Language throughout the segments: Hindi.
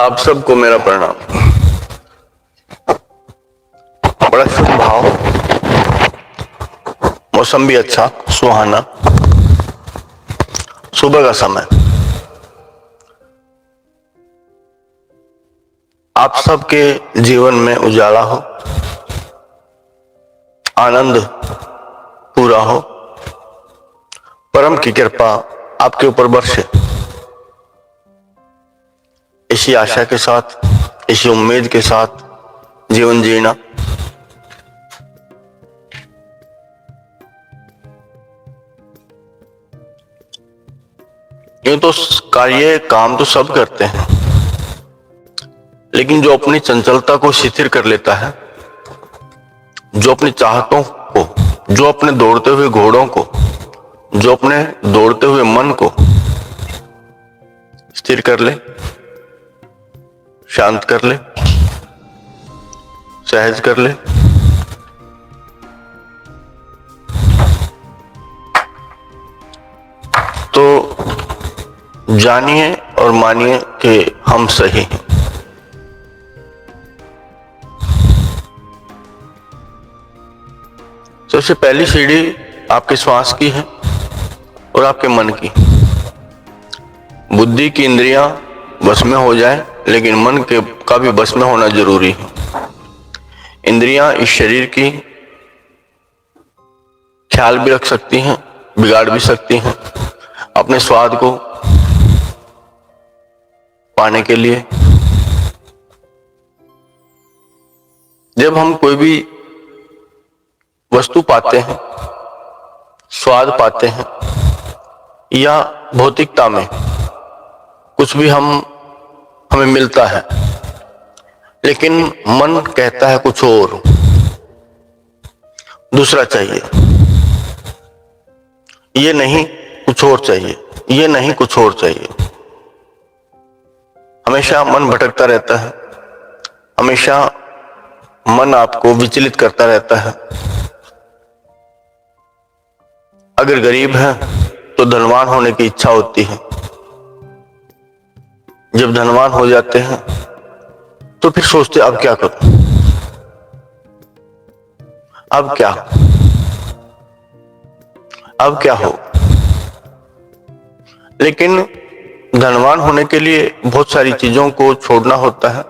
आप सबको मेरा प्रणाम। बड़ा शुभ भाव, मौसम भी अच्छा सुहाना, सुबह का समय। आप सबके जीवन में उजाला हो, आनंद पूरा हो, परम की कृपा आपके ऊपर बरसे, इसी आशा के साथ, इसी उम्मीद के साथ जीवन जीना। यूं तो काम तो सब करते हैं, लेकिन जो अपनी चंचलता को शिथिल कर लेता है, जो अपनी चाहतों को, जो अपने दौड़ते हुए घोड़ों को, जो अपने दौड़ते हुए मन को स्थिर कर ले, शांत कर ले, सहज कर ले, तो जानिए और मानिए कि हम सही हैं। सबसे पहली सीढ़ी आपके श्वास की है और आपके मन की। बुद्धि की इंद्रियां बस में हो जाए, लेकिन मन के का भी बस में होना जरूरी है। इंद्रियां इस शरीर की ख्याल भी रख सकती हैं, बिगाड़ भी सकती हैं अपने स्वाद को पाने के लिए। जब हम कोई भी वस्तु पाते हैं, स्वाद पाते हैं, या भौतिकता में कुछ भी हमें मिलता है, लेकिन मन कहता है कुछ और, दूसरा चाहिए, ये नहीं कुछ और चाहिए, ये नहीं कुछ और चाहिए। हमेशा मन भटकता रहता है, हमेशा मन आपको विचलित करता रहता है। अगर गरीब है तो धनवान होने की इच्छा होती है, जब धनवान हो जाते हैं तो फिर सोचते अब क्या करूं, अब क्या हो। लेकिन धनवान होने के लिए बहुत सारी चीजों को छोड़ना होता है,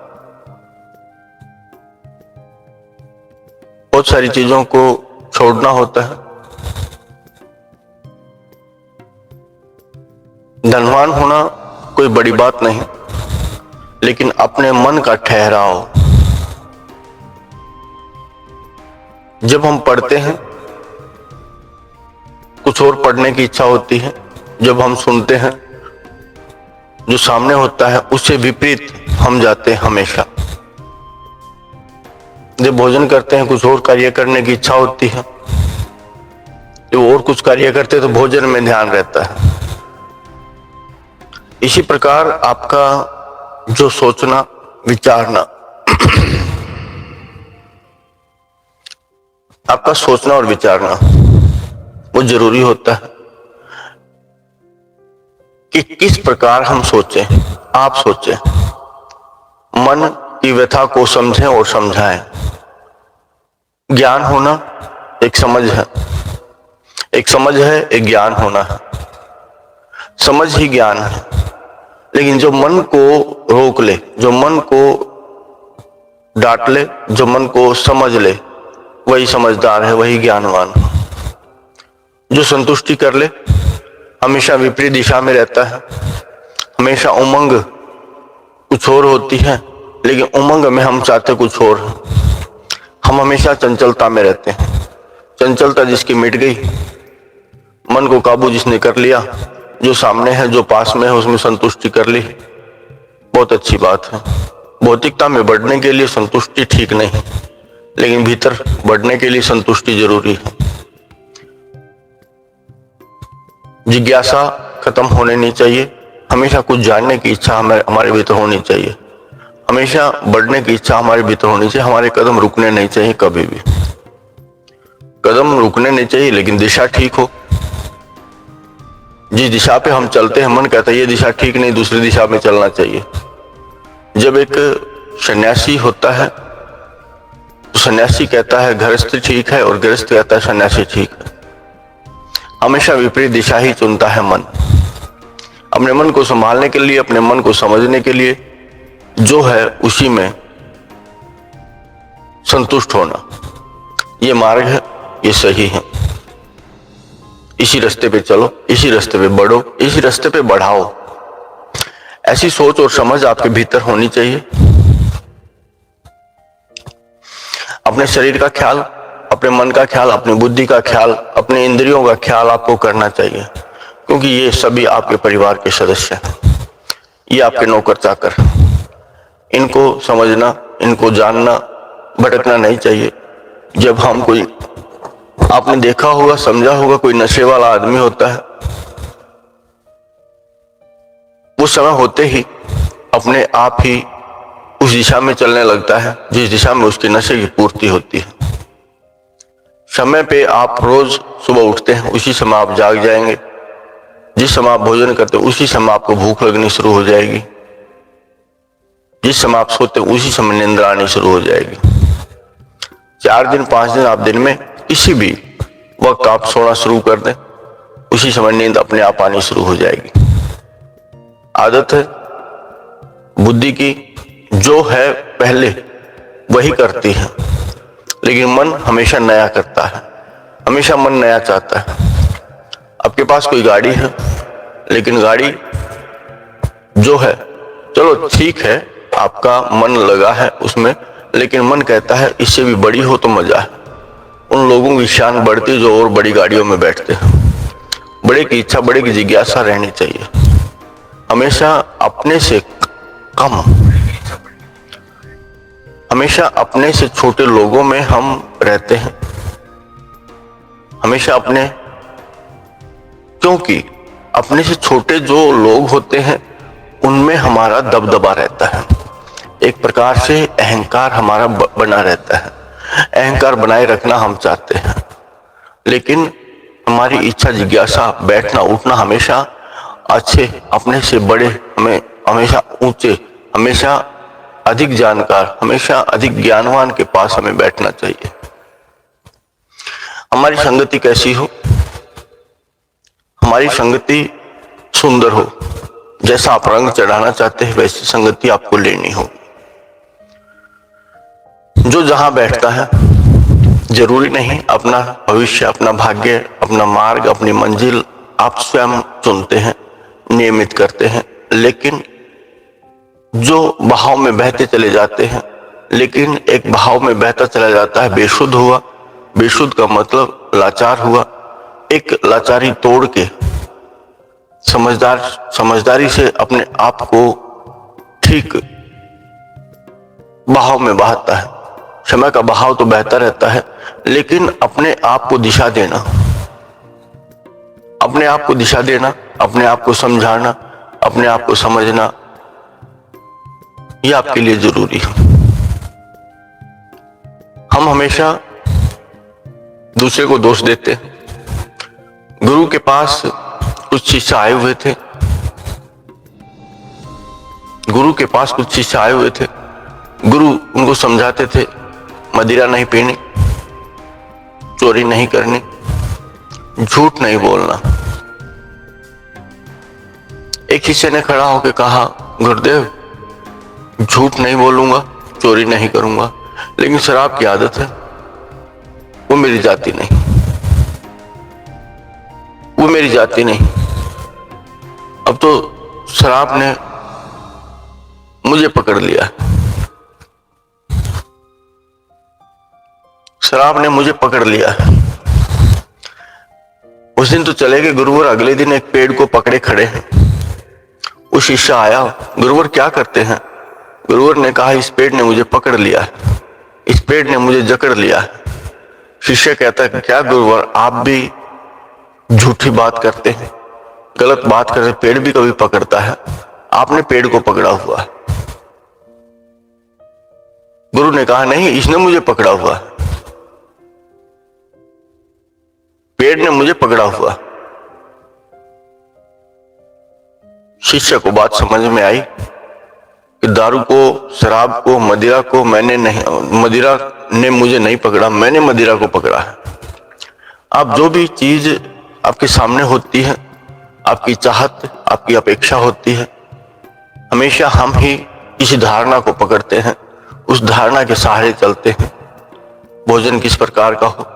बहुत सारी चीजों को छोड़ना होता है। धनवान होना कोई बड़ी बात नहीं, लेकिन अपने मन का ठहराव। जब हम पढ़ते हैं, कुछ और पढ़ने की इच्छा होती है। जब हम सुनते हैं, जो सामने होता है उससे विपरीत हम जाते हैं हमेशा। जब भोजन करते हैं, कुछ और कार्य करने की इच्छा होती है, जब और कुछ कार्य करते हैं तो भोजन में ध्यान रहता है। इसी प्रकार आपका जो सोचना, विचारना, आपका सोचना और विचारना वो जरूरी होता है कि किस प्रकार हम सोचें, आप सोचें, मन की व्यथा को समझें और समझाएं। ज्ञान होना एक समझ है, एक समझ है, एक ज्ञान होना है। समझ ही ज्ञान है, लेकिन जो मन को रोक ले, जो मन को डांट ले, जो मन को समझ ले, वही समझदार है, वही ज्ञानवान। जो संतुष्टि कर ले हमेशा विपरीत दिशा में रहता है। हमेशा उमंग कुछ और होती है, लेकिन उमंग में हम चाहते कुछ और है। हम हमेशा चंचलता में रहते हैं। चंचलता जिसकी मिट गई, मन को काबू जिसने कर लिया, जो सामने है, जो पास में है, उसमें संतुष्टि कर ली, बहुत अच्छी बात है। भौतिकता में बढ़ने के लिए संतुष्टि ठीक नहीं, लेकिन भीतर बढ़ने के लिए संतुष्टि जरूरी है। जिज्ञासा खत्म होने नहीं चाहिए। हमेशा कुछ जानने की इच्छा हमारे भीतर होनी चाहिए। हमेशा बढ़ने की इच्छा हमारे भीतर होनी चाहिए। हमारे कदम रुकने नहीं चाहिए, कभी भी कदम रुकने नहीं चाहिए, लेकिन दिशा ठीक हो। जिस दिशा पे हम चलते हैं, मन कहता है ये दिशा ठीक नहीं, दूसरी दिशा में चलना चाहिए। जब एक सन्यासी होता है तो सन्यासी कहता है गृहस्थ ठीक है और गृहस्थ कहता है सन्यासी ठीक है। हमेशा विपरीत दिशा ही चुनता है मन। अपने मन को संभालने के लिए, अपने मन को समझने के लिए जो है उसी में संतुष्ट होना, ये मार्ग है, ये सही है। इसी रास्ते पे चलो, इसी रास्ते पे बढ़ो, इसी रास्ते पे बढ़ाओ। ऐसी सोच और समझ आपके भीतर होनी चाहिए। अपने शरीर का ख्याल, अपने मन का ख्याल, अपनी बुद्धि का ख्याल, अपने इंद्रियों का ख्याल आपको करना चाहिए, क्योंकि ये सभी आपके परिवार के सदस्य हैं। ये आपके नौकर चाकर, इनको समझना, इनको जानना, भटकना नहीं चाहिए। जब हम कोई, आपने देखा होगा, समझा होगा, कोई नशे वाला आदमी होता है, उस समय होते ही अपने आप ही उस दिशा में चलने लगता है जिस दिशा में उसके नशे की पूर्ति होती है। समय पे आप रोज सुबह उठते हैं, उसी समय आप जाग जाएंगे। जिस समय आप भोजन करते हैं उसी समय आपको भूख लगनी शुरू हो जाएगी। जिस समय आप सोते हैं उसी समय निंद्रा आनी शुरू हो जाएगी। 4 दिन 5 दिन आप दिन में किसी भी वक्त आप सोना शुरू कर दें, उसी समय नींद अपने आप आनी शुरू हो जाएगी। आदत है बुद्धि की, जो है पहले वही करती है, लेकिन मन हमेशा नया करता है, हमेशा मन नया चाहता है। आपके पास कोई गाड़ी है, लेकिन गाड़ी जो है, चलो ठीक है, आपका मन लगा है उसमें, लेकिन मन कहता है इससे भी बड़ी हो तो मजा है। उन लोगों की शान बढ़ती जो और बड़ी गाड़ियों में बैठते हैं। बड़े की इच्छा, बड़े की जिज्ञासा रहनी चाहिए। हमेशा अपने से कम, हमेशा अपने से छोटे लोगों में हम रहते हैं, हमेशा अपने, क्योंकि अपने से छोटे जो लोग होते हैं उनमें हमारा दबदबा रहता है। एक प्रकार से अहंकार हमारा बना रहता है। अहंकार बनाए रखना हम चाहते हैं, लेकिन हमारी इच्छा, जिज्ञासा, बैठना उठना हमेशा अच्छे, अपने से बड़े, हमें हमेशा ऊंचे, हमेशा अधिक जानकार, हमेशा अधिक ज्ञानवान के पास हमें बैठना चाहिए। हमारी संगति कैसी हो? हमारी संगति सुंदर हो। जैसा आप रंग चढ़ाना चाहते हैं वैसी संगति आपको लेनी हो। जो जहां बैठता है, जरूरी नहीं अपना भविष्य, अपना भाग्य, अपना मार्ग, अपनी मंजिल आप स्वयं चुनते हैं, नियमित करते हैं, लेकिन जो बहाव में बहते चले जाते हैं, लेकिन एक बहाव में बहता चला जाता है, बेसुध हुआ। बेसुध का मतलब लाचार हुआ। एक लाचारी तोड़ के समझदारी से अपने आप को ठीक बहाव में बहाता है। समय का बहाव तो बहता रहता है, लेकिन अपने आप को दिशा देना, अपने आप को दिशा देना, अपने आप को समझाना, अपने आप को समझना, यह आपके लिए जरूरी है। हम हमेशा दूसरे को दोष देते हैं। गुरु के पास कुछ शिष्य आए हुए थे, गुरु के पास कुछ शिष्य आए हुए थे। गुरु उनको समझाते थे मदिरा नहीं पीनी, चोरी नहीं करनी, झूठ नहीं बोलना। एक शिष्य ने खड़ा होकर कहा, गुरुदेव झूठ नहीं बोलूंगा, चोरी नहीं करूंगा, लेकिन शराब की आदत है, वो मेरी जाति नहीं, वो मेरी जाति नहीं। अब तो शराब ने मुझे पकड़ लिया, शराब ने मुझे पकड़ लिया। उस दिन तो चले गए गुरुवर, अगले दिन एक पेड़ को पकड़े खड़े हैं। वो शिष्य आया, गुरुवर क्या करते हैं? गुरुवर ने कहा, इस पेड़ ने मुझे पकड़ लिया, इस पेड़ ने मुझे जकड़ लिया। शिष्य कहता है, क्या गुरुवर आप भी झूठी बात करते हैं, गलत बात करते हैं, पेड़ भी कभी पकड़ता है, आपने पेड़ को पकड़ा हुआ है। गुरु ने कहा, नहीं, इसने मुझे पकड़ा हुआ, पेड़ ने मुझे पकड़ा हुआ। शिष्य को बात समझ में आई कि दारू को, शराब को, मदिरा को मदिरा ने मुझे नहीं पकड़ा, मैंने मदिरा को पकड़ा है। आप जो भी चीज आपके सामने होती है, आपकी चाहत, आपकी अपेक्षा होती है, हमेशा हम ही इस धारणा को पकड़ते हैं, उस धारणा के सहारे चलते हैं। भोजन किस प्रकार का हो,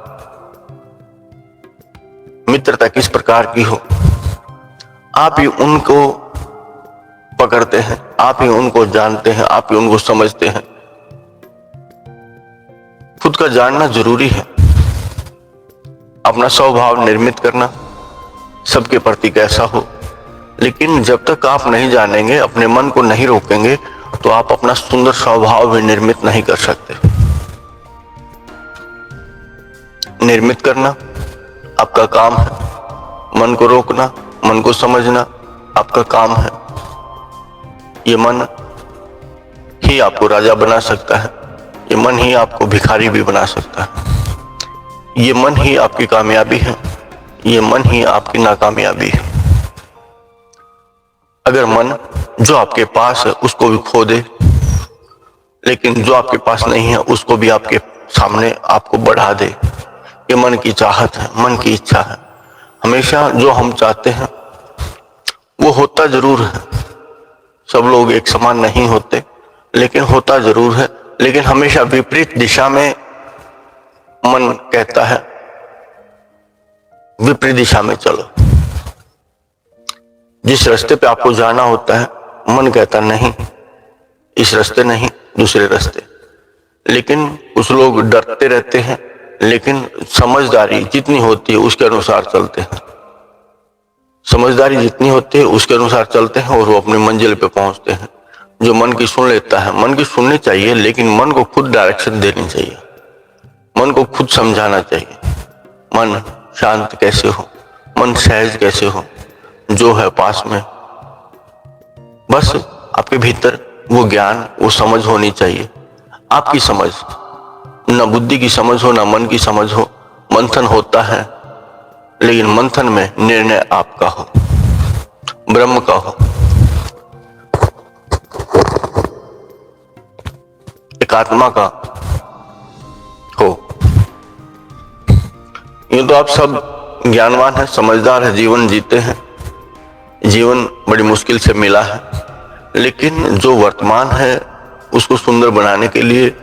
मित्रता किस प्रकार की हो, आप ही उनको पकड़ते हैं, आप ही उनको जानते हैं, आप ही उनको समझते हैं। खुद का जानना जरूरी है, अपना स्वभाव निर्मित करना, सबके प्रति कैसा हो। लेकिन जब तक आप नहीं जानेंगे, अपने मन को नहीं रोकेंगे, तो आप अपना सुंदर स्वभाव भी निर्मित नहीं कर सकते। निर्मित करना आपका काम है, मन को रोकना, मन को समझना आपका काम है। ये मन ही आपको राजा बना सकता है, ये मन ही आपको भिखारी भी बना सकता है, ये मन ही आपकी कामयाबी है, ये मन ही आपकी नाकामयाबी है। अगर मन जो आपके पास है उसको भी खो दे, लेकिन जो आपके पास नहीं है उसको भी आपके सामने आपको बढ़ा दे, ये मन की चाहत है, मन की इच्छा है। हमेशा जो हम चाहते हैं वो होता जरूर है। सब लोग एक समान नहीं होते, लेकिन होता जरूर है। लेकिन हमेशा विपरीत दिशा में मन कहता है, विपरीत दिशा में चलो। जिस रास्ते पे आपको जाना होता है, मन कहता नहीं, इस रास्ते नहीं, दूसरे रास्ते। लेकिन कुछ लोग डरते रहते हैं, लेकिन समझदारी जितनी होती है उसके अनुसार चलते हैं। समझदारी जितनी होती है उसके अनुसार चलते हैं और वो अपनी मंजिल पे पहुंचते हैं। जो मन की सुन लेता है, मन की सुननी चाहिए, लेकिन मन को खुद डायरेक्शन देनी चाहिए, मन को खुद समझाना चाहिए। मन शांत कैसे हो, मन सहज कैसे हो, जो है पास में, बस आपके भीतर वो ज्ञान, वो समझ होनी चाहिए। आपकी समझ, ना बुद्धि की समझ हो, ना मन की समझ हो। मंथन होता है, लेकिन मंथन में निर्णय आपका हो, ब्रह्म का हो, एक आत्मा का हो। यूं तो आप सब ज्ञानवान हैं, समझदार हैं, जीवन जीते हैं, जीवन बड़ी मुश्किल से मिला है, लेकिन जो वर्तमान है उसको सुंदर बनाने के लिए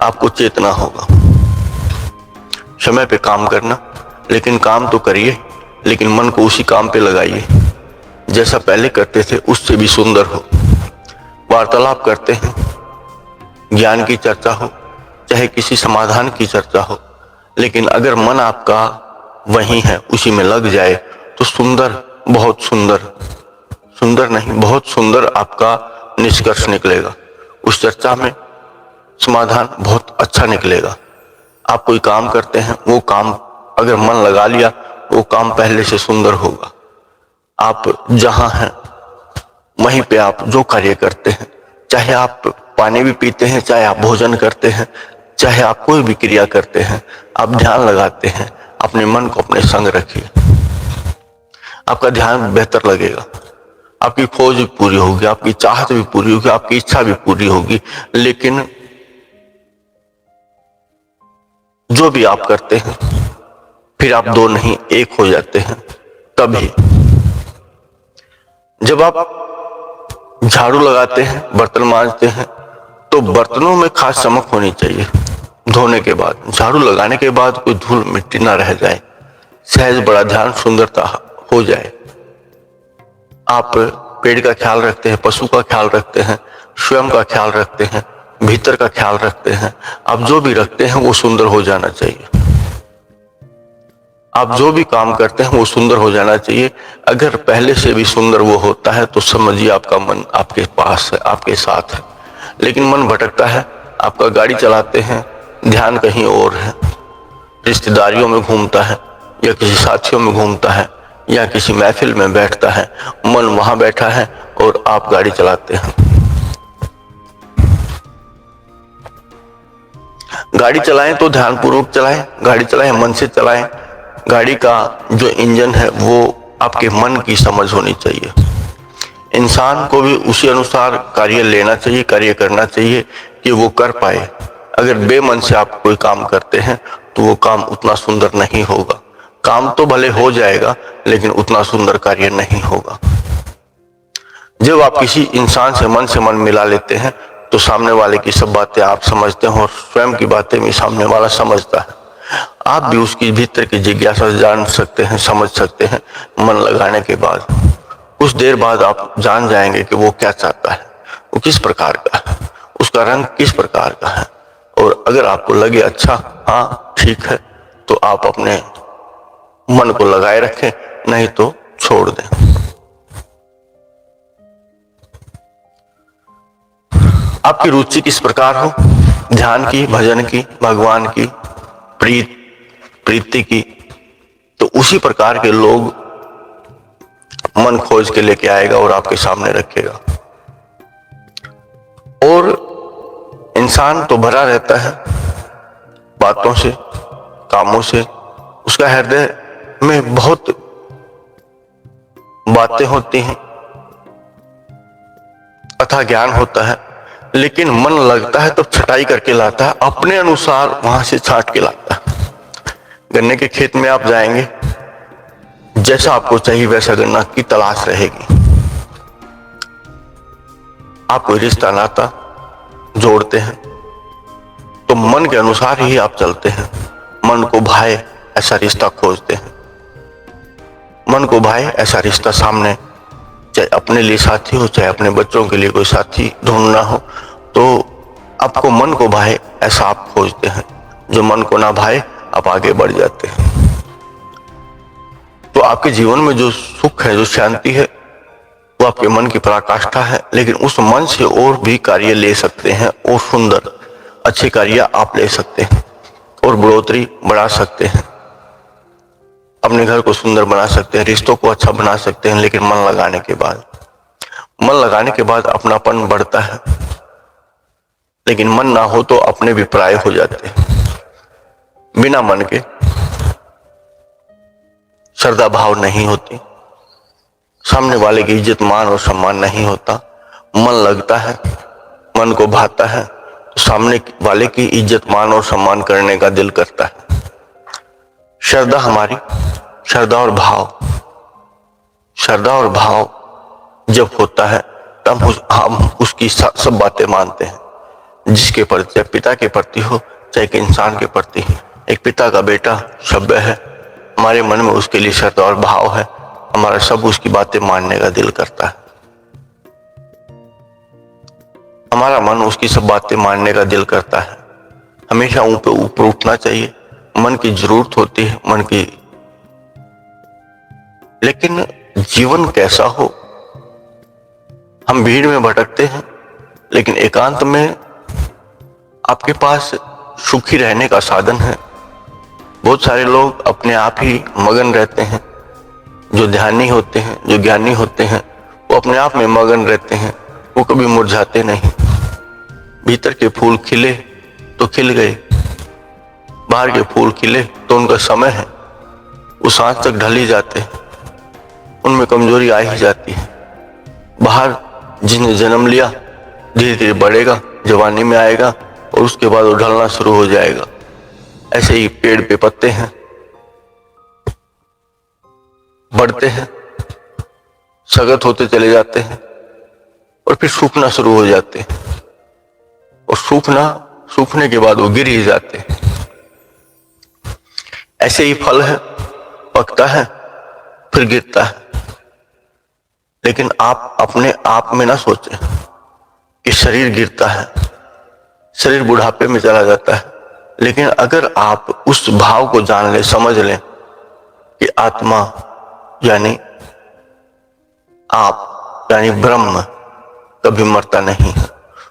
आपको चेतना होगा। समय पे काम करना, लेकिन काम तो करिए, लेकिन मन को उसी काम पे लगाइए जैसा पहले करते थे, उससे भी सुंदर हो। वार्तालाप करते हैं, ज्ञान की चर्चा हो, चाहे किसी समाधान की चर्चा हो, लेकिन अगर मन आपका वही है, उसी में लग जाए, तो सुंदर, बहुत सुंदर, सुंदर नहीं, बहुत सुंदर आपका निष्कर्ष निकलेगा। उस चर्चा में समाधान बहुत अच्छा निकलेगा। आप कोई काम करते हैं, वो काम अगर मन लगा लिया, वो काम पहले से सुंदर होगा। आप जहां हैं वहीं पे आप जो कार्य करते हैं, चाहे आप पानी भी पीते हैं, चाहे आप भोजन करते हैं, चाहे आप कोई भी क्रिया करते हैं, आप ध्यान लगाते हैं, अपने मन को अपने संग रखिए, आपका ध्यान बेहतर लगेगा, आपकी खोज भी पूरी होगी, आपकी चाहत भी पूरी होगी, आपकी इच्छा भी पूरी होगी। लेकिन जो भी आप करते हैं, फिर आप दो नहीं एक हो जाते हैं। तभी जब आप झाड़ू लगाते हैं, बर्तन मांजते हैं, तो बर्तनों में खास चमक होनी चाहिए। धोने के बाद, झाड़ू लगाने के बाद कोई धूल मिट्टी ना रह जाए, सहज बड़ा ध्यान, सुंदरता हो जाए। आप पेड़ का ख्याल रखते हैं, पशु का ख्याल रखते हैं, स्वयं का ख्याल रखते हैं, भीतर का ख्याल रखते हैं। आप जो भी रखते हैं वो सुंदर हो जाना चाहिए। आप जो भी काम करते हैं वो सुंदर हो जाना चाहिए। अगर पहले से भी सुंदर वो होता है तो समझिए आपका मन आपके पास है, आपके साथ है। लेकिन मन भटकता है, आपका गाड़ी चलाते हैं, ध्यान कहीं और है, रिश्तेदारियों में घूमता है, या किसी साथियों में घूमता है, या किसी महफिल में बैठता है, मन वहां बैठा है और आप गाड़ी चलाते हैं। गाड़ी चलाएं तो ध्यानपूर्वक चलाएं, गाड़ी चलाएं मन से चलाएं। गाड़ी का जो इंजन है वो आपके मन की समझ होनी चाहिए। इंसान को भी उसी अनुसार कार्य लेना चाहिए, कार्य करना चाहिए कि वो कर पाए। अगर बेमन से आप कोई काम करते हैं तो वो काम उतना सुंदर नहीं होगा। काम तो भले हो जाएगा लेकिन उतना सुंदर कार्य नहीं होगा। जब आप किसी इंसान से मन मिला लेते हैं तो सामने वाले की सब बातें आप समझते हैं और स्वयं की बातें भी सामने वाला समझता है। आप भी उसकी भीतर की जिज्ञासा जान सकते हैं, समझ सकते हैं मन लगाने के बाद। कुछ देर बाद आप जान जाएंगे कि वो क्या चाहता है, वो किस प्रकार का है, उसका रंग किस प्रकार का है। और अगर आपको लगे अच्छा हाँ ठीक है तो आप अपने मन को लगाए रखें, नहीं तो छोड़ दें। आपकी रुचि किस प्रकार हो, ध्यान की, भजन की, भगवान की, प्रीति की, तो उसी प्रकार के लोग मन खोज के लेके आएगा और आपके सामने रखेगा। और इंसान तो भरा रहता है बातों से, कामों से, उसका हृदय में बहुत बातें होती हैं, अथाह ज्ञान होता है, लेकिन मन लगता है तो छटाई करके लाता है, अपने अनुसार वहां से छांट के लाता है। गन्ने के खेत में आप जाएंगे, जैसा आपको चाहिए वैसा गन्ना की तलाश रहेगी। आप कोई रिश्ता नाता जोड़ते हैं तो मन के अनुसार ही आप चलते हैं। मन को भाए ऐसा रिश्ता खोजते हैं, मन को भाए ऐसा रिश्ता सामने, चाहे अपने लिए साथी हो चाहे अपने बच्चों के लिए कोई साथी ढूंढना हो, तो आपको मन को भाए ऐसा आप खोजते हैं। जो मन को ना भाए आप आगे बढ़ जाते हैं। तो आपके जीवन में जो सुख है, जो शांति है, वो आपके मन की पराकाष्ठा है। लेकिन उस मन से और भी कार्य ले सकते हैं और सुंदर अच्छे कार्य आप ले सकते हैं और बढ़ोतरी बढ़ा सकते हैं, अपने घर को सुंदर बना सकते हैं, रिश्तों को अच्छा बना सकते हैं। लेकिन मन लगाने के बाद अपनापन बढ़ता है। लेकिन मन ना हो तो अपने भी पराये हो जाते हैं। बिना मन के श्रद्धा भाव नहीं होती, सामने वाले की इज्जत मान और सम्मान नहीं होता। मन लगता है, मन को भाता है तो सामने वाले की इज्जत मान और सम्मान करने का दिल करता है। श्रद्धा हमारी, श्रद्धा और भाव जब होता है तब हम उसकी सब बातें मानते हैं, जिसके प्रति, चाहे पिता के प्रति हो चाहे एक इंसान के प्रति। एक पिता का बेटा शब्द है, हमारे मन में उसके लिए श्रद्धा और भाव है, हमारा सब उसकी बातें मानने का दिल करता है। हमारा मन उसकी सब बातें मानने का दिल करता है। हमेशा ऊपर उठना चाहिए, मन की जरूरत होती है, मन की। लेकिन जीवन कैसा हो, हम भीड़ में भटकते हैं लेकिन एकांत में आपके पास सुखी रहने का साधन है। बहुत सारे लोग अपने आप ही मगन रहते हैं, जो ध्यानी होते हैं, जो ज्ञानी होते हैं, वो अपने आप में मगन रहते हैं, वो कभी मुरझाते नहीं। भीतर के फूल खिले तो खिल गए, बाहर के फूल खिले तो उनका समय है, वो सांझ तक ढल ही जाते हैं, उनमें कमजोरी आ ही जाती है। बाहर जिसने जन्म लिया धीरे धीरे बढ़ेगा, जवानी में आएगा और उसके बाद वो ढलना शुरू हो जाएगा। ऐसे ही पेड़ पे पत्ते हैं, बढ़ते हैं, सगत होते चले जाते हैं और फिर सूखना शुरू हो जाते हैं, और सूखने के बाद वो गिर ही जाते हैं। ऐसे ही फल है, पकता है फिर गिरता है। लेकिन आप अपने आप में ना सोचें कि शरीर गिरता है, शरीर बुढ़ापे में चला जाता है। लेकिन अगर आप उस भाव को जान लें, समझ लें कि आत्मा यानी आप यानी ब्रह्म कभी मरता नहीं है,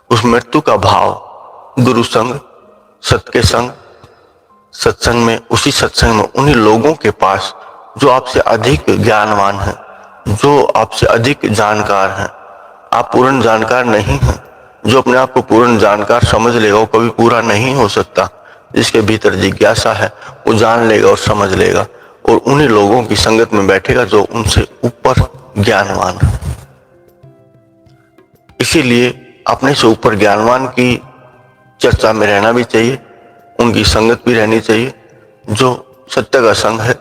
उस मृत्यु का भाव गुरु संग, सत्य संग, सत्संग में, उसी सत्संग में उन्हीं लोगों के पास जो आपसे अधिक ज्ञानवान है, जो आपसे अधिक जानकार है। आप पूर्ण जानकार नहीं हैं। जो अपने आप को पूर्ण जानकार समझ लेगा वो कभी पूरा नहीं हो सकता। जिसके भीतर जिज्ञासा है वो जान लेगा और समझ लेगा, और उन्हीं लोगों की संगत में बैठेगा जो उनसे ऊपर ज्ञानवान है। इसीलिए अपने से ऊपर ज्ञानवान की चर्चा में रहना भी चाहिए, उनकी संगत भी रहनी चाहिए। जो सत्य का संग है,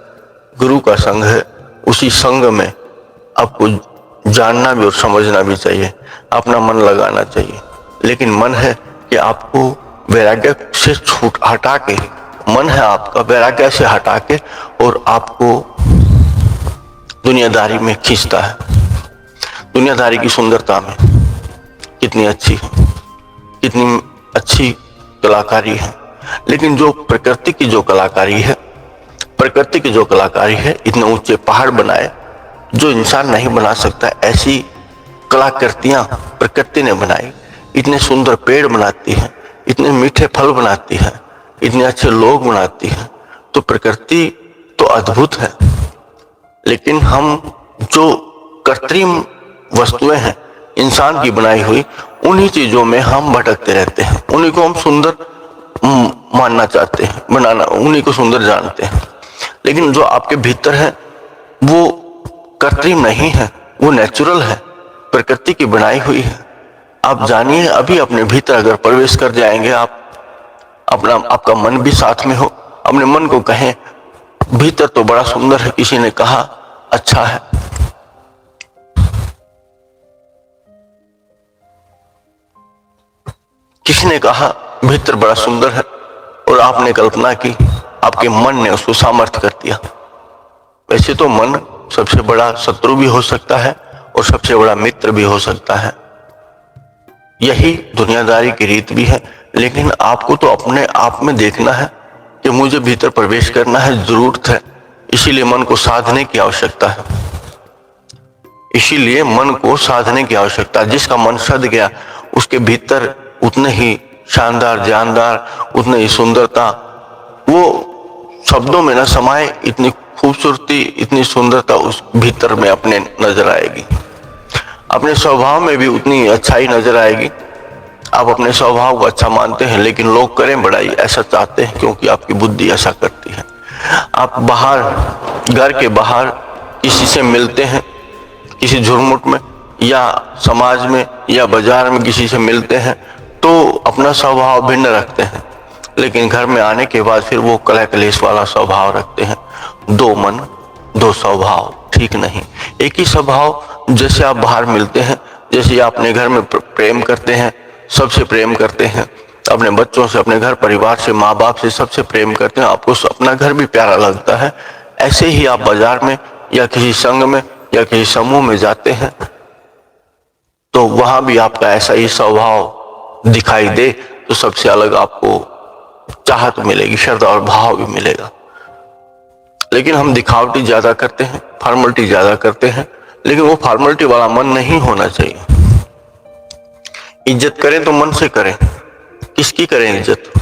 गुरु का संग है, उसी संग में आपको जानना भी और समझना भी चाहिए, अपना मन लगाना चाहिए। लेकिन मन है कि आपको वैराग्य से छूट हटा के, मन है आपका वैराग्य से हटा के और आपको दुनियादारी में खींचता है। दुनियादारी की सुंदरता में कितनी अच्छी है, कितनी अच्छी कलाकारी है, लेकिन जो प्रकृति की जो कलाकारी है, प्रकृति की जो कलाकारी है, इतने ऊंचे पहाड़ बनाए जो इंसान नहीं बना सकता, ऐसी कलाकृतियां प्रकृति ने बनाई। इतने सुंदर पेड़ बनाती है, इतने मीठे फल बनाती है, इतने अच्छे लोग बनाती है। तो प्रकृति तो अद्भुत है, लेकिन हम जो कृत्रिम वस्तुएं हैं इंसान की बनाई हुई, उन्हीं चीजों में हम भटकते रहते हैं, उन्हीं को हम सुंदर मानना चाहते हैं, बनाना, उन्हीं को सुंदर जानते हैं। लेकिन जो आपके भीतर है वो कृत्रिम नहीं है, वो नेचुरल है, प्रकृति की बनाई हुई है। आप जानिए, अभी अपने भीतर अगर प्रवेश कर जाएंगे आप, आपका मन भी साथ में हो, अपने मन को कहें भीतर तो बड़ा सुंदर है, किसी ने कहा अच्छा है, किसी ने कहा भीतर बड़ा सुंदर है, और आपने कल्पना की, आपके मन ने उसको सामर्थ्य कर दिया। वैसे तो मन सबसे बड़ा शत्रु भी हो सकता है और सबसे बड़ा मित्र भी हो सकता है, यही दुनियादारी की रीत भी है। लेकिन आपको तो अपने आप में देखना है कि मुझे भीतर प्रवेश करना है, जरूरत है, इसीलिए मन को साधने की आवश्यकता है, इसीलिए मन को साधने की आवश्यकता है। जिसका मन सध गया उसके भीतर उतने ही शानदार, जानदार, उतने ही सुंदरता, वो शब्दों में न समाये इतनी खूबसूरती, इतनी सुंदरता उस भीतर में अपने नजर आएगी। अपने स्वभाव में भी उतनी अच्छाई नजर आएगी। आप अपने स्वभाव को अच्छा मानते हैं, लेकिन लोग करें बड़ाई, ऐसा चाहते हैं, क्योंकि आपकी बुद्धि ऐसा करती है। आप बाहर, घर के बाहर किसी से मिलते हैं, किसी झुरमुट में या समाज में या बाजार में किसी से मिलते हैं, तो अपना स्वभाव भिन्न रखते हैं, लेकिन घर में आने के बाद फिर वो कलह कलेश वाला स्वभाव रखते हैं। दो मन दो स्वभाव ठीक नहीं। एक ही स्वभाव, जैसे आप बाहर मिलते हैं, जैसे आप अपने घर में प्रेम करते हैं, सबसे प्रेम करते हैं, अपने बच्चों से, अपने घर परिवार से, माँ बाप से सबसे प्रेम करते हैं, आपको अपना घर भी प्यारा लगता है, ऐसे ही आप बाजार में या किसी संघ में या किसी समूह में जाते हैं तो वहां भी आपका ऐसा ही स्वभाव दिखाई दे तो सबसे अलग आपको चाहत मिलेगी, श्रद्धा और भाव भी मिलेगा। लेकिन हम दिखावटी ज्यादा करते हैं, फॉर्मेलिटी ज्यादा करते हैं, लेकिन वो फॉर्मेलिटी वाला मन नहीं होना चाहिए। इज्जत करें तो मन से करें। किसकी करें इज्जत?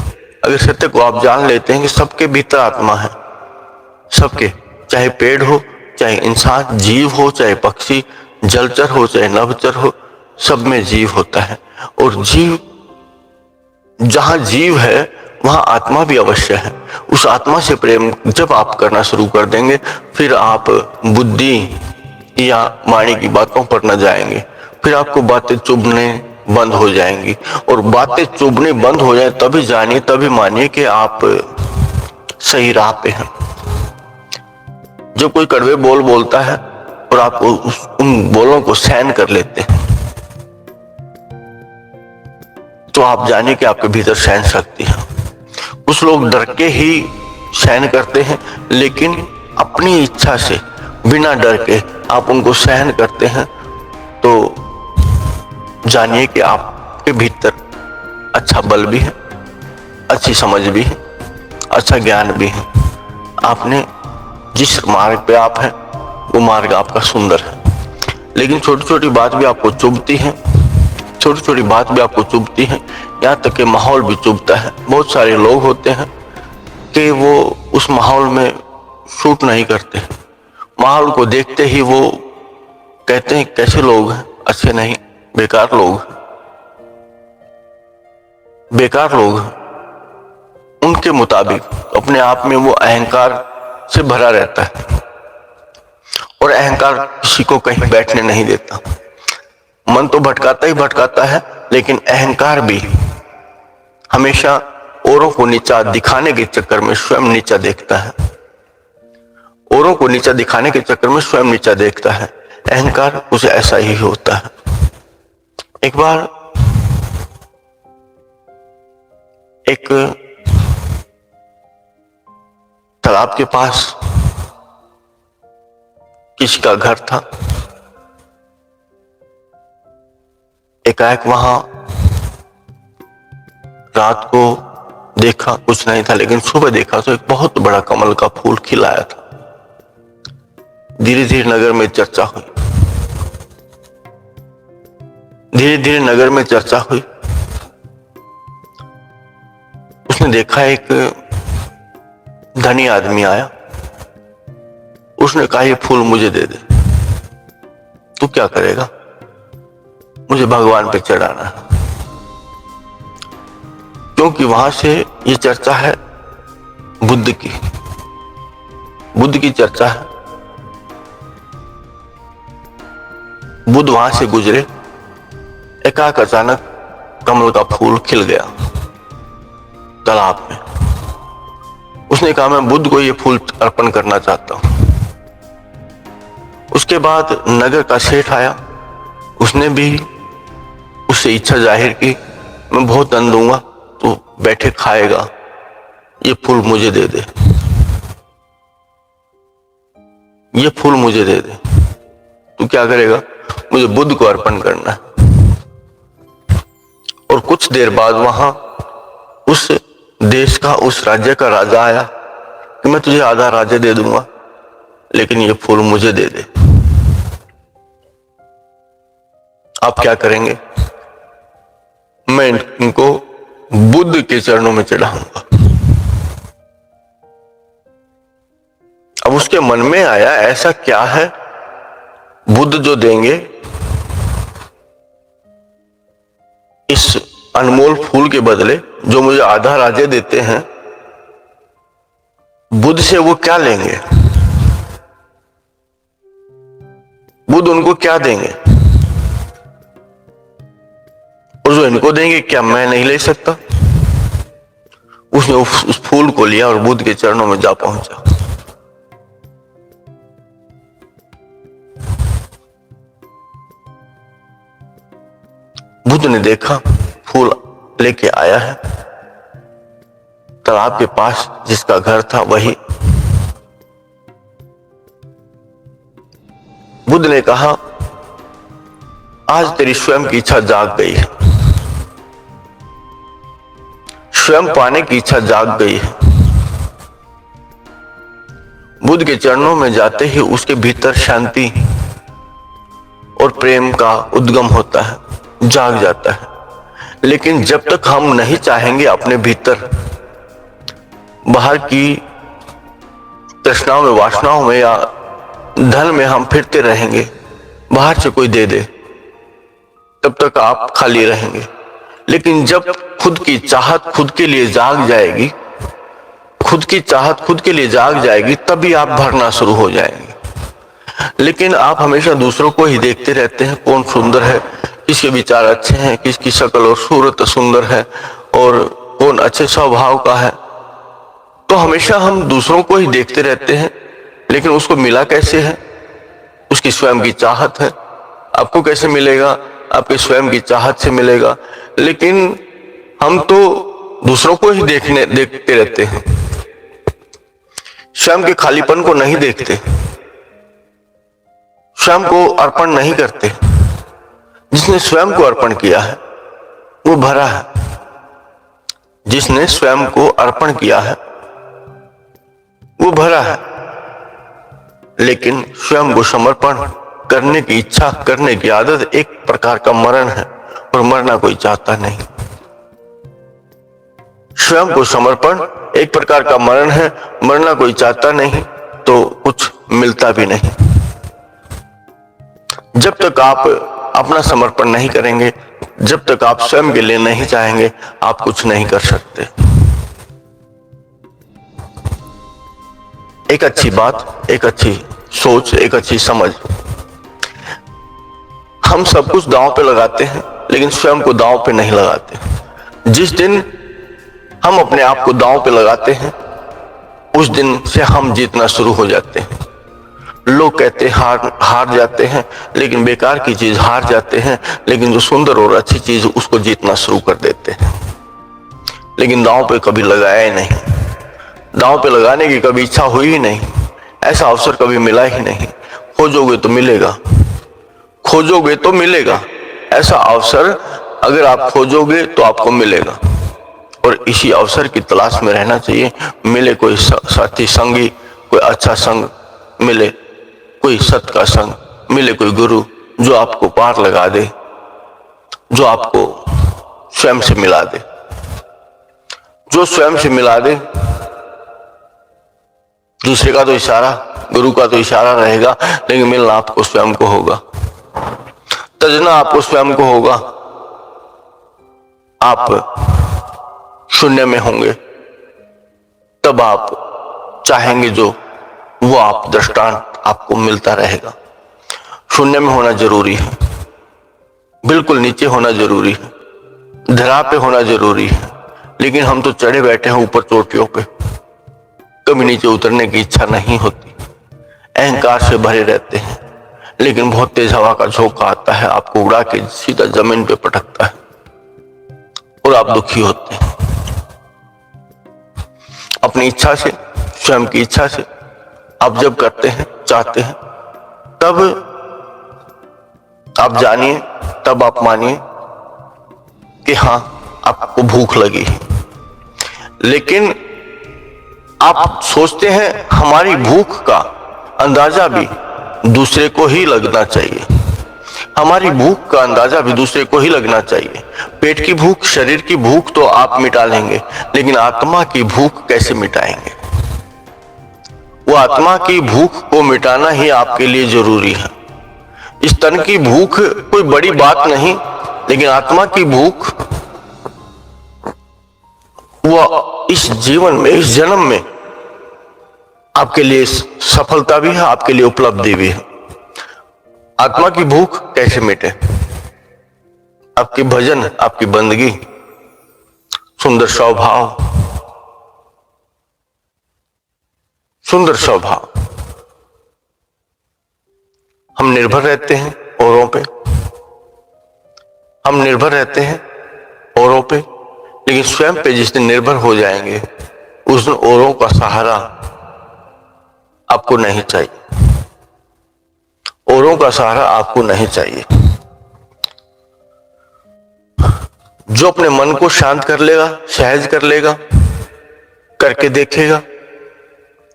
अगर सत्य को आप जान लेते हैं कि सबके भीतर आत्मा है, सबके, चाहे पेड़ हो, चाहे इंसान, जीव हो, चाहे पक्षी, जलचर हो, चाहे नभचर हो, सब में जीव होता है। और जीव, जहां जीव है वहां आत्मा भी अवश्य है। उस आत्मा से प्रेम जब आप करना शुरू कर देंगे, फिर आप बुद्धि या वाणी की बातों पर न जाएंगे, फिर आपको बातें चुभने बंद हो जाएंगी। और बातें चुभने बंद हो जाए तभी जानिए, तभी मानिए कि आप सही राह पे हैं। जब कोई कड़वे बोल बोलता है और आप उन बोलों को सहन कर लेते हैं, तो आप जानिए कि आपके भीतर सहन शक्ति है। कुछ लोग डर के ही सहन करते हैं, लेकिन अपनी इच्छा से, बिना डर के आप उनको सहन करते हैं, तो जानिए कि आपके भीतर अच्छा बल भी है, अच्छी समझ भी है, अच्छा ज्ञान भी है। आपने जिस मार्ग पे आप हैं वो मार्ग आपका सुंदर है। लेकिन छोटी छोटी बात भी आपको चुभती है, छोटी छोटी बात भी आपको चुभती है, यहाँ तक कि माहौल भी चुभता है। बहुत सारे लोग होते हैं कि वो उस माहौल में शूट नहीं करते, माहौल को देखते ही वो कहते हैं कैसे लोग हैं, अच्छे नहीं, बेकार लोग, बेकार लोग। उनके मुताबिक अपने आप में वो अहंकार से भरा रहता है, और अहंकार किसी को कहीं बैठने नहीं देता। मन तो भटकाता ही भटकाता है, लेकिन अहंकार भी हमेशा औरों को नीचा दिखाने के चक्कर में स्वयं नीचा देखता है। औरों को नीचा दिखाने के चक्कर में स्वयं नीचा देखता है। अहंकार उसे ऐसा ही होता है। एक बार एक तालाब के पास किसी का घर था। एकाएक वहां रात को देखा कुछ नहीं था, लेकिन सुबह देखा तो एक बहुत बड़ा कमल का फूल खिलाया था। धीरे धीरे नगर में चर्चा हुई, धीरे धीरे नगर में चर्चा हुई। उसने देखा एक धनी आदमी आया। उसने कहा ये फूल मुझे दे दे। तू क्या करेगा? मुझे भगवान पे चढ़ाना है। क्योंकि वहां से ये चर्चा है बुद्ध की, बुद्ध की चर्चा है। बुद्ध वहां से गुजरे, एकाएक अचानक कमल का फूल खिल गया तालाब में। उसने कहा मैं बुद्ध को ये फूल अर्पण करना चाहता हूं। उसके बाद नगर का सेठ आया। उसने भी उससे इच्छा जाहिर की, मैं बहुत अन्न दूंगा, तो बैठे खाएगा, ये फूल मुझे दे दे, ये फूल मुझे दे दे। तू क्या करेगा? मुझे बुद्ध को अर्पण करना है। और कुछ देर बाद वहां उस देश का, उस राज्य का राजा आया कि मैं तुझे आधा राज्य दे दूंगा, लेकिन ये फूल मुझे दे दे। आप क्या करेंगे? मैं इनको बुद्ध के चरणों में चढ़ाऊंगा। अब उसके मन में आया ऐसा क्या है बुद्ध जो देंगे इस अनमोल फूल के बदले, जो मुझे आधा राज्य देते हैं, बुद्ध से वो क्या लेंगे? बुद्ध उनको क्या देंगे? और जो इनको देंगे क्या मैं नहीं ले सकता? उसने उस फूल को लिया और बुद्ध के चरणों में जा पहुंचा। बुद्ध ने देखा फूल लेके आया है। तालाब के पास जिसका घर था वही। बुद्ध ने कहा आज तेरी स्वयं की इच्छा जाग गई है, स्वयं पाने की इच्छा जाग गई है। बुद्ध के चरणों में जाते ही उसके भीतर शांति और प्रेम का उद्गम होता है, जाग जाता है। लेकिन जब तक हम नहीं चाहेंगे अपने भीतर बाहर की तृष्णाओं में, वासनाओं में या धन में हम फिरते रहेंगे, बाहर से कोई दे दे, तब तक आप खाली रहेंगे। लेकिन जब खुद की चाहत खुद के लिए जाग जाएगी, खुद की चाहत खुद के लिए जाग जाएगी, तभी आप भरना शुरू हो जाएंगे। लेकिन आप हमेशा दूसरों को ही देखते रहते हैं, कौन सुंदर है, किसके विचार अच्छे हैं, किसकी शक्ल और सूरत सुंदर है, और कौन अच्छे स्वभाव का है। तो हमेशा हम दूसरों को ही देखते रहते हैं, लेकिन उसको मिला कैसे है? उसकी स्वयं की चाहत है। आपको कैसे मिलेगा? आपके स्वयं की चाहत से मिलेगा। लेकिन हम तो दूसरों को ही देखते रहते हैं, स्वयं के खालीपन को नहीं देखते, स्वयं को अर्पण नहीं करते। जिसने स्वयं को अर्पण किया है वो भरा है। जिसने स्वयं को अर्पण किया है वो भरा है। लेकिन स्वयं को समर्पण करने की इच्छा, करने की आदत एक प्रकार का मरण है, और मरना कोई चाहता नहीं। स्वयं को समर्पण एक प्रकार का मरण है, मरना कोई चाहता नहीं, तो कुछ मिलता भी नहीं। जब तक आप अपना समर्पण नहीं करेंगे, जब तक आप स्वयं के लिए नहीं चाहेंगे, आप कुछ नहीं कर सकते। एक अच्छी बात, एक अच्छी सोच, एक अच्छी समझ। हम सब कुछ दांव पे लगाते हैं, लेकिन स्वयं को दांव पे नहीं लगाते। जिस दिन हम अपने आप को दांव पे लगाते हैं, उस दिन से हम जीतना शुरू हो जाते हैं। लोग कहते हैं हार जाते हैं, लेकिन बेकार की चीज हार जाते हैं, लेकिन जो सुंदर और अच्छी चीज उसको जीतना शुरू कर देते हैं। लेकिन दांव पे कभी लगाया ही नहीं, दांव पे लगाने की कभी इच्छा हुई ही नहीं, ऐसा अवसर कभी मिला ही नहीं। खोजोगे तो मिलेगा, खोजोगे तो मिलेगा, ऐसा अवसर अगर आप खोजोगे तो आपको मिलेगा। और इसी अवसर की तलाश में रहना चाहिए। मिले कोई साथी संगी, कोई अच्छा संग मिले, कोई सत का संग मिले, कोई गुरु जो आपको पार लगा दे, जो आपको स्वयं से मिला दे, जो स्वयं से मिला दे। दूसरे का तो इशारा, गुरु का तो इशारा रहेगा, लेकिन मिलना आपको स्वयं को होगा, तजना आपको स्वयं को होगा। आप शून्य में होंगे, तब आप चाहेंगे जो वो आप दृष्टांत आपको मिलता रहेगा। शून्य में होना जरूरी है, बिल्कुल नीचे होना जरूरी है, धरा पे होना जरूरी है। लेकिन हम तो चढ़े बैठे हैं ऊपर चोटियों पे, कभी नीचे उतरने की इच्छा नहीं होती, अहंकार से भरे रहते हैं। लेकिन बहुत तेज हवा का झोंका आता है, आपको उड़ा के सीधा जमीन पे पटकता है और आप दुखी होते हैं। अपनी इच्छा से, स्वयं की इच्छा से आप जब करते हैं, चाहते हैं, तब आप जानिए, तब आप मानिए कि हाँ आपको भूख लगी है। लेकिन आप सोचते हैं हमारी भूख का अंदाजा भी दूसरे को ही लगना चाहिए, हमारी भूख का अंदाजा भी दूसरे को ही लगना चाहिए। पेट की भूख, शरीर की भूख तो आप मिटा लेंगे, लेकिन आत्मा की भूख कैसे मिटाएंगे? वो आत्मा की भूख को मिटाना ही आपके लिए जरूरी है। इस तन की भूख कोई बड़ी बात नहीं, लेकिन आत्मा की भूख वो इस जीवन में, इस जन्म में आपके लिए सफलता भी है, आपके लिए उपलब्धि भी है। आत्मा की भूख कैसे मिटे? आपके भजन, आपकी बंदगी, सुंदर स्वभाव, सुंदर स्वभाव। हम निर्भर रहते हैं औरों पे, हम निर्भर रहते हैं औरों पे, लेकिन स्वयं पे जिस दिन निर्भर हो जाएंगे, उस दिन औरों का सहारा आपको नहीं चाहिए, औरों का सहारा आपको नहीं चाहिए। जो अपने मन को शांत कर लेगा, सहज कर लेगा, करके देखेगा,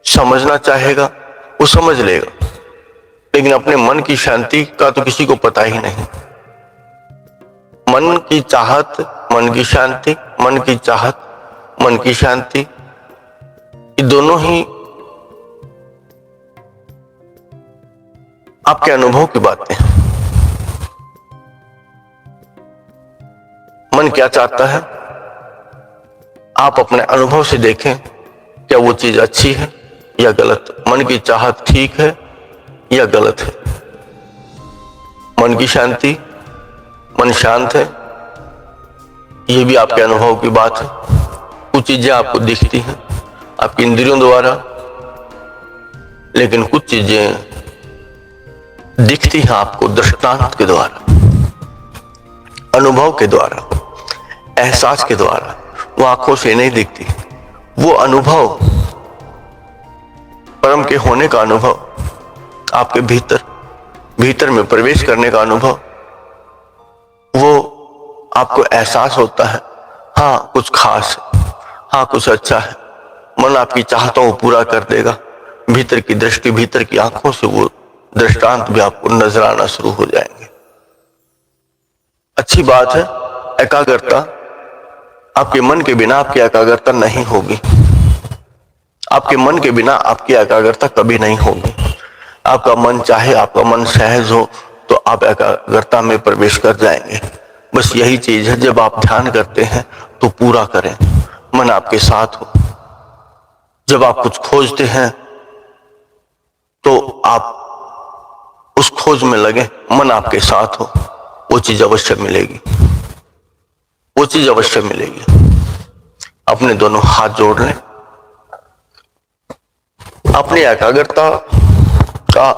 समझना चाहेगा, वो समझ लेगा। लेकिन अपने मन की शांति का तो किसी को पता ही नहीं। मन की चाहत, मन की शांति, मन की चाहत, मन की शांति, ये दोनों ही आपके अनुभव की बातें हैं। मन क्या चाहता है, आप अपने अनुभव से देखें, क्या वो चीज अच्छी है या गलत? मन की चाहत ठीक है या गलत है? मन की शांति, मन शांत है, ये भी आपके अनुभव की बात है। कुछ चीजें आपको दिखती हैं आपकी इंद्रियों द्वारा, लेकिन कुछ चीजें दिखती हैं आपको दृष्टांत के द्वारा, अनुभव के द्वारा, एहसास के द्वारा। वो आंखों से नहीं दिखती, वो अनुभव, परम के होने का अनुभव, आपके भीतर में प्रवेश करने का अनुभव, वो आपको एहसास होता है, हाँ कुछ खास है, हाँ कुछ अच्छा है। मन आपकी चाहतों को पूरा कर देगा। भीतर की दृष्टि, भीतर की आंखों से वो दृष्टांत भी आपको नजर आना शुरू हो जाएंगे। अच्छी बात है, एकाग्रता। आपके मन के बिना आपकी एकाग्रता नहीं होगी, आपके मन के बिना आपकी एकाग्रता कभी नहीं होगी। आपका मन चाहे, आपका मन सहज हो, तो आप एकाग्रता में प्रवेश कर जाएंगे। बस यही चीज है, जब आप ध्यान करते हैं तो पूरा करें, मन आपके साथ हो। जब आप कुछ खोजते हैं तो आप उस खोज में लगे, मन आपके साथ हो, वो चीज अवश्य मिलेगी, वो चीज अवश्य मिलेगी। अपने दोनों हाथ जोड़ लें, अपनी एकाग्रता का